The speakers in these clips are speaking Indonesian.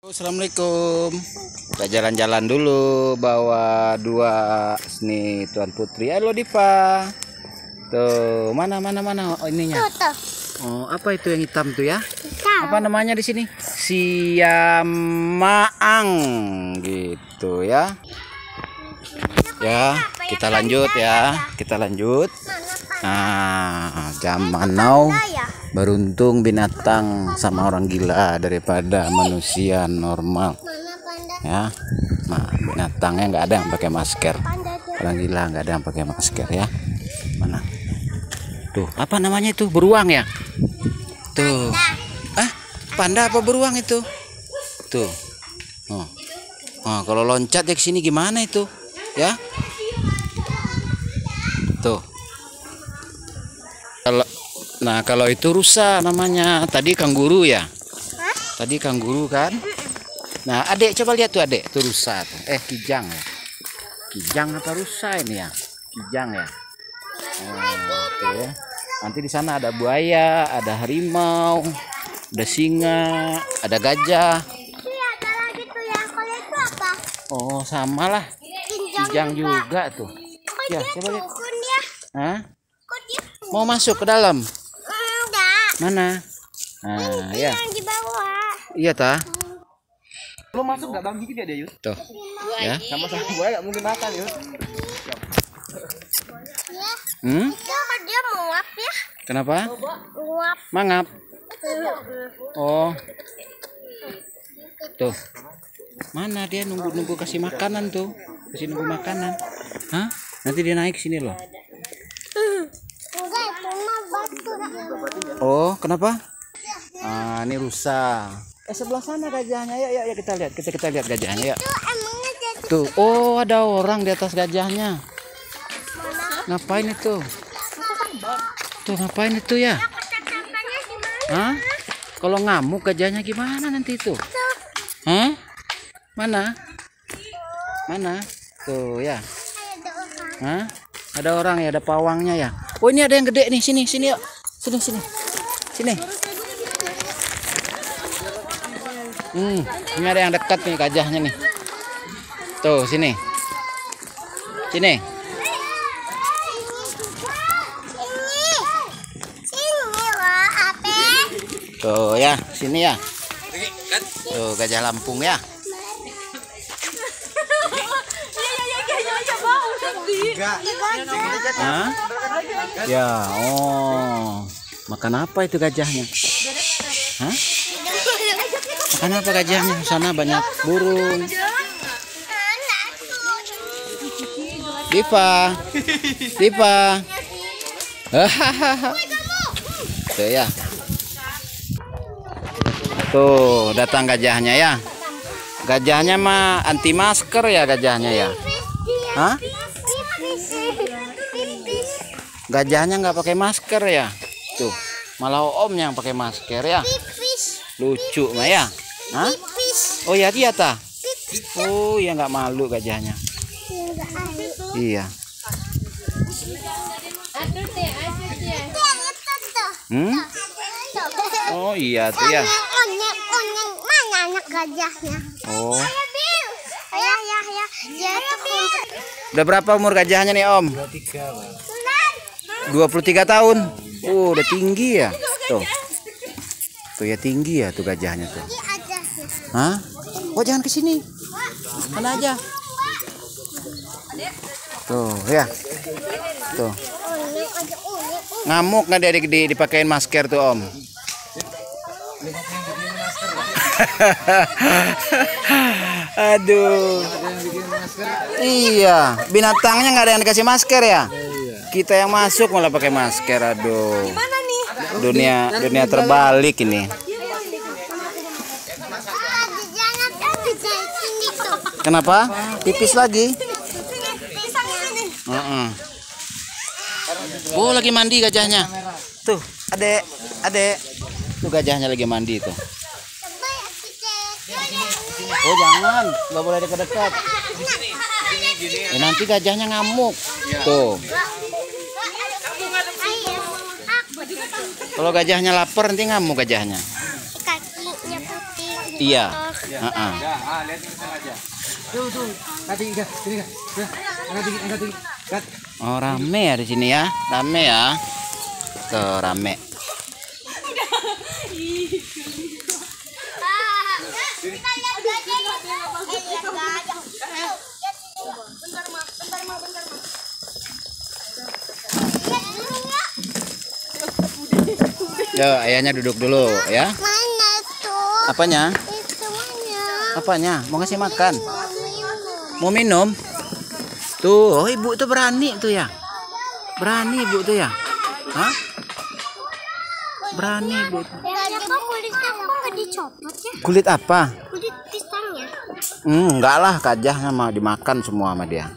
Assalamualaikum. Kita jalan-jalan dulu bawa dua nih Tuan Putri. Halo Dipa. Tuh, mana oh, ininya. Oh, apa itu yang hitam tuh ya? Apa namanya di sini? Siamaang gitu ya. Ya, kita lanjut ya. Kita lanjut. Nah, zaman now beruntung binatang sama orang gila daripada manusia normal ya. Nah, binatangnya nggak ada yang pakai masker, orang gila nggak ada yang pakai masker ya. Mana tuh, apa namanya itu, beruang ya tuh? Panda apa beruang itu tuh? Oh, kalau loncat dari sini gimana itu ya tuh? Kalau itu rusa namanya. Tadi kangguru ya? Tadi kangguru kan? Nah, Adek coba lihat tuh, Adek. Itu rusa tuh. Kijang ya. Kijang apa rusa ini ya? Kijang ya. Tuh ya. Nanti di sana ada buaya, ada harimau, ada singa, ada gajah. Ada lagi tuh yang kalau itu apa? Oh, samalah. Kijang juga tuh. Ya, coba lihat. Hah? Mau masuk ke dalam? Enggak. Mana? Nah, ya. Yang di bawah. Iya ta? Lo masuk nggak bang gigit ya dia Yud? Tuh. Ya. Sama-sama gue nggak mungkin makan Yud. Ya. Itu dia menguap ya. Kenapa? Menguap. Mangap. Oh. Tuh. Mana dia nunggu kasih makanan tuh? Kasih nunggu makanan. Hah? Nanti dia naik sini loh. Enggak, itu mah batu. Oh, kenapa? Ini rusa. Sebelah sana gajahnya. Ya kita lihat. Kita lihat gajahnya ya. Itu emangnya jadi Tuh, oh ada orang di atas gajahnya. Ngapain itu? Tuh, ngapain itu ya? kotak-kotaknya gimana? Hah? Kalau ngamuk gajahnya gimana nanti itu? Hah? Mana? Mana? Tuh ya. Ada orang. Hah? Ada orang ya, ada pawangnya ya. Oh, ini ada yang gede nih, sini yuk. Sini. Ini ada yang dekat nih gajahnya nih. Tuh, sini. Ini loh, apa? Tuh ya, sini ya. Tuh gajah Lampung ya. Hah? Ya, oh. Makan apa itu gajahnya? Hah? Makan apa gajahnya? Di sana banyak burung. Dipa. Tuh ya. Tuh, datang gajahnya ya. Gajahnya mah anti masker ya gajahnya ya. Hah? Gajahnya nggak pakai masker ya. Tuh, malah omnya yang pakai masker ya. Lucu mah ya. Hah? Oh ya, dia ta. Oh ya, nggak malu gajahnya. Iya. Oh iya tuh ya. Mana anak gajahnya? Oh. Ya. Dia tuh Udah berapa umur gajahnya nih Om? 23 tahun. Udah tinggi ya. Tuh ya tinggi ya tuh gajahnya tuh. Hah? Oh jangan ke sini. Mana aja. Tuh ya. Tuh. Ngamuk nggak dia dipakein masker tuh Om? Aduh. Iya, binatangnya nggak ada yang dikasih masker ya. Kita yang masuk malah pakai masker. Aduh. Dunia terbalik ini. Kenapa? Pipis lagi? Oh, lagi mandi gajahnya. Tuh, adek. Tuh gajahnya lagi mandi tuh. Oh jangan, nggak boleh dekat-dekat. Nanti gajahnya ngamuk. Tuh. Kalau gajahnya lapar nanti ngamuk gajahnya. Kakinya putih. Iya, lihat ke sana aja. Tuh. Angkat tinggi, Kak. Sini, Kak. Angkat tinggi. Kat. Oh, rame ya di sini ya. Rame ya. Tuh, rame. Kita lihat gajah. Lihat gajah. Yo, ayahnya duduk dulu ya. Mana tuh? Apanya? Itu mana? Apanya? Mau ngasih makan? Mau minum. Mau minum? Tuh, oh ibu tuh berani tuh ya. Berani ibu tuh ya. Hah? Berani ibu. Ada kok kulitnya kok nggak dicopot ya? Kulit apa? Kulit pisangnya. Enggak lah, gajahnya mau dimakan semua sama dia.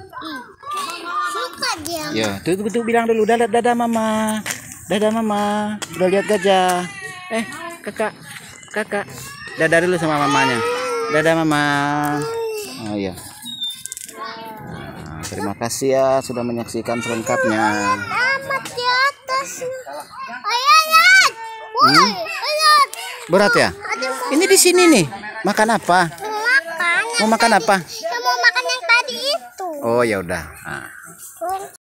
Suka dia. Ya, tuh bilang dulu dadah mama. Dadah mama. Udah lihat gajah. Kakak. Dadah dulu sama mamanya. Dadah mama. Oh iya. Nah, terima kasih ya sudah menyaksikan selengkapnya. Amat di atas. Ayah lihat. Woi, lihat. Berat ya? Ini di sini nih. Makan apa? Mau makan. Mau makan apa? Kita mau makan yang tadi itu. Oh ya udah. Nah.